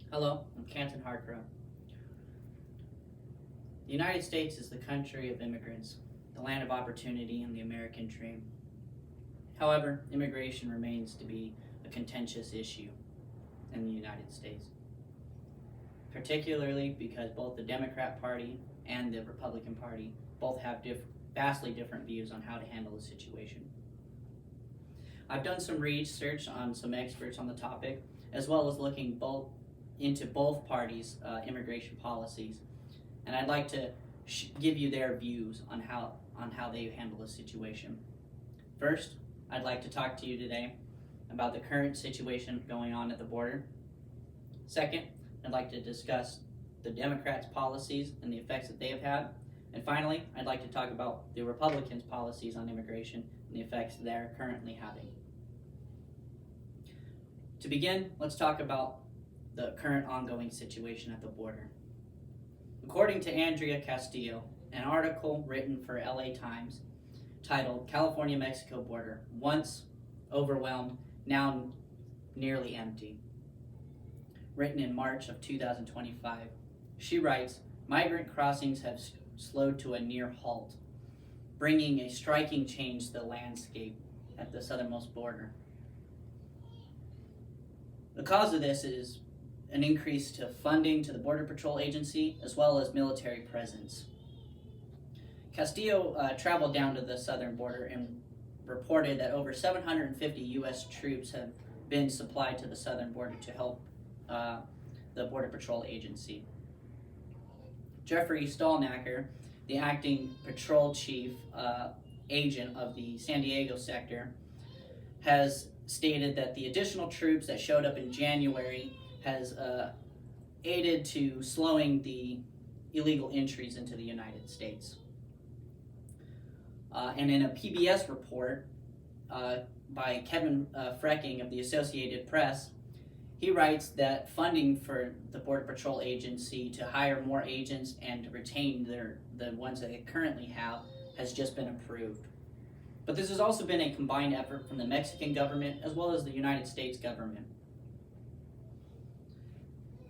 Hello, I'm Canton Harcrow. The United States is the country of immigrants, the land of opportunity, and the American dream. However, immigration remains to be a contentious issue in the United States, particularly because both the Democrat Party and the Republican Party both have vastly different views on how to handle the situation. I've done some research on some experts on the topic, as well as looking into both parties' immigration policies, and I'd like to give you their views on how they handle the situation. First, I'd like to talk to you today about the current situation going on at the border. Second, I'd like to discuss the Democrats' policies and the effects that they have had. And finally, I'd like to talk about the Republicans' policies on immigration and the effects they're currently having. To begin, let's talk about the current ongoing situation at the border. According to Andrea Castillo, an article written for LA Times titled California-Mexico Border, Once Overwhelmed, Now Nearly Empty, written in March of 2025, she writes, migrant crossings have slowed to a near halt, bringing a striking change to the landscape at the southernmost border. The cause of this is an increase to funding to the Border Patrol Agency as well as military presence. Castillo traveled down to the southern border and reported that over 750 U.S. troops have been supplied to the southern border to help the Border Patrol Agency. Jeffrey Stallnacker, the acting patrol chief agent of the San Diego sector, has stated that the additional troops that showed up in January has aided to slowing the illegal entries into the United States. And in a PBS report by Kevin Frecking of the Associated Press, he writes that funding for the Border Patrol Agency to hire more agents and to retain the ones that they currently have has just been approved. But this has also been a combined effort from the Mexican government as well as the United States government.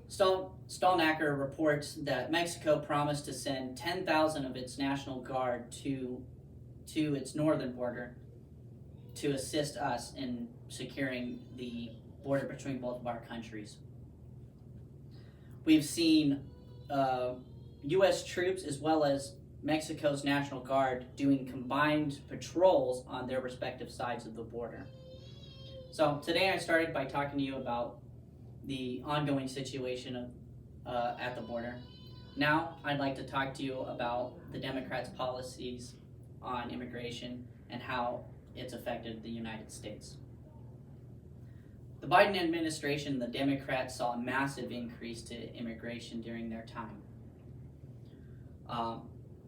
Stallnacker reports that Mexico promised to send 10,000 of its National Guard to its northern border to assist us in securing the border between both of our countries. We've seen U.S. troops as well as Mexico's National Guard doing combined patrols on their respective sides of the border. So today I started by talking to you about the ongoing situation at the border. Now I'd like to talk to you about the Democrats' policies on immigration and how it's affected the United States. The Biden administration, the Democrats, saw a massive increase to immigration during their time.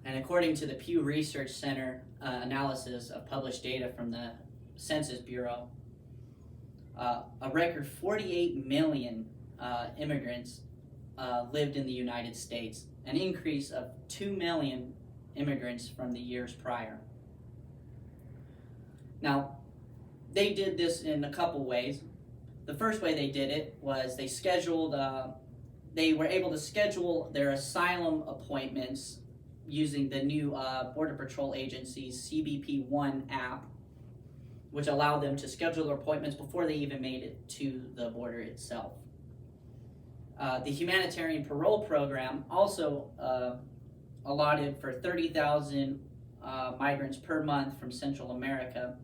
And according to the Pew Research Center analysis of published data from the Census Bureau, a record 48 million immigrants lived in the United States, an increase of 2 million immigrants from the years prior. Now, they did this in a couple ways. The first way they did it was they were able to schedule their asylum appointments using the new Border Patrol Agency's CBP One app, which allowed them to schedule their appointments before they even made it to the border itself. The humanitarian parole program also allotted for 30,000 migrants per month from Central America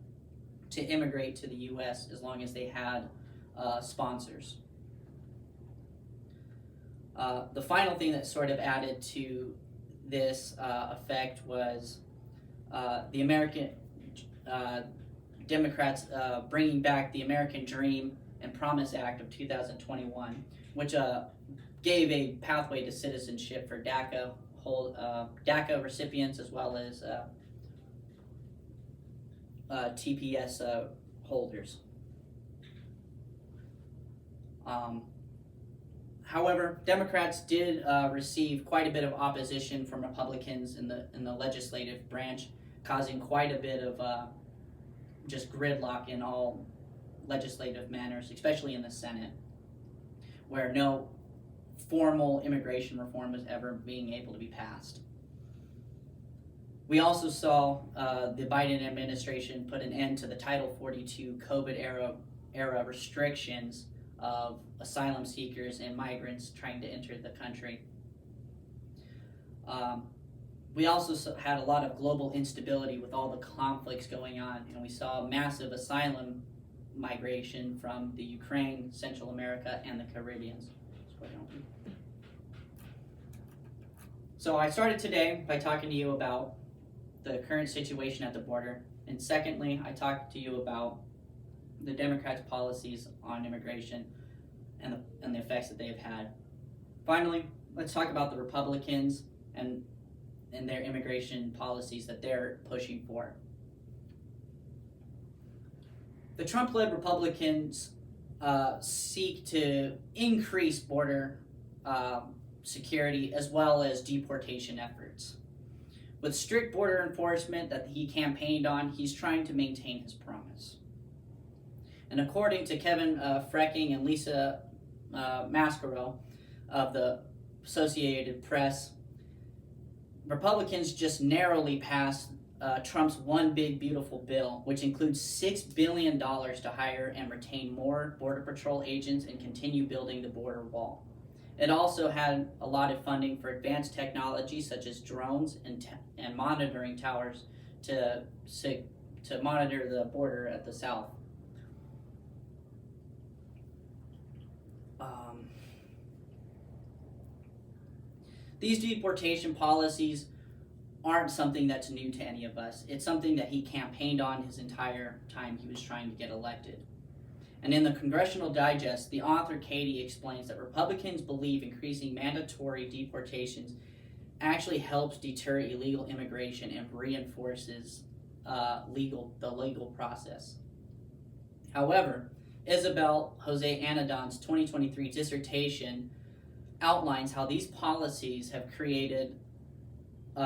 to immigrate to the U.S. as long as they had sponsors. The final thing that sort of added to this effect was the American Democrats bringing back the American Dream and Promise Act of 2021, which gave a pathway to citizenship for DACA recipients as well as TPS holders. However, Democrats did receive quite a bit of opposition from Republicans in the legislative branch, causing quite a bit of just gridlock in all legislative manners, especially in the Senate, where no formal immigration reform was ever being able to be passed. We also saw the Biden administration put an end to the Title 42 COVID era restrictions of asylum seekers and migrants trying to enter the country. We also had a lot of global instability with all the conflicts going on, and we saw massive asylum migration from the Ukraine, Central America, and the Caribbean. So I started today by talking to you about the current situation at the border, and secondly, I talked to you about the Democrats' policies on immigration and the effects that they have had. Finally, let's talk about the Republicans and their immigration policies that they're pushing for. The Trump-led Republicans seek to increase border security as well as deportation efforts. With strict border enforcement that he campaigned on, he's trying to maintain his promise. And according to Kevin Frecking and Lisa Mascaro of the Associated Press, Republicans just narrowly passed Trump's One Big Beautiful Bill, which includes $6 billion to hire and retain more Border Patrol agents and continue building the border wall. It also had a lot of funding for advanced technology such as drones and monitoring towers to monitor the border at the south. These deportation policies aren't something that's new to any of us. It's something that he campaigned on his entire time he was trying to get elected. And in the Congressional Digest, the author Katie explains that Republicans believe increasing mandatory deportations actually helps deter illegal immigration and reinforces the legal process. However, Isabel Jose Anadon's 2023 dissertation outlines how these policies have created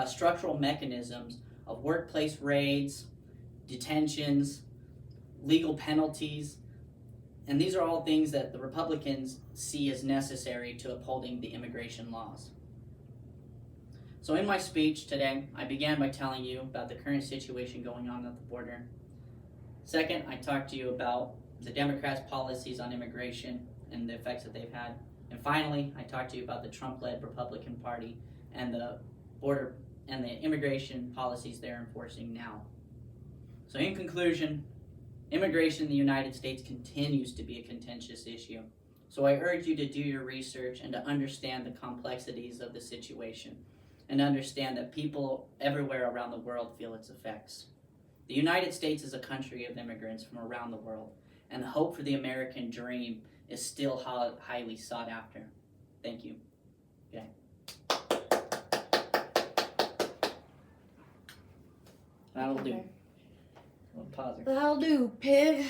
structural mechanisms of workplace raids, detentions, legal penalties, and these are all things that the Republicans see as necessary to upholding the immigration laws. So in my speech today, I began by telling you about the current situation going on at the border. Second, I talked to you about the Democrats' policies on immigration and the effects that they've had. And finally, I talked to you about the Trump-led Republican Party and the border and the immigration policies they're enforcing now. So in conclusion, immigration in the United States continues to be a contentious issue. So I urge you to do your research and to understand the complexities of the situation and understand that people everywhere around the world feel its effects. The United States is a country of immigrants from around the world, and the hope for the American dream is still highly sought after. Thank you. Okay. That'll do. I'll pause it. That'll do, pig.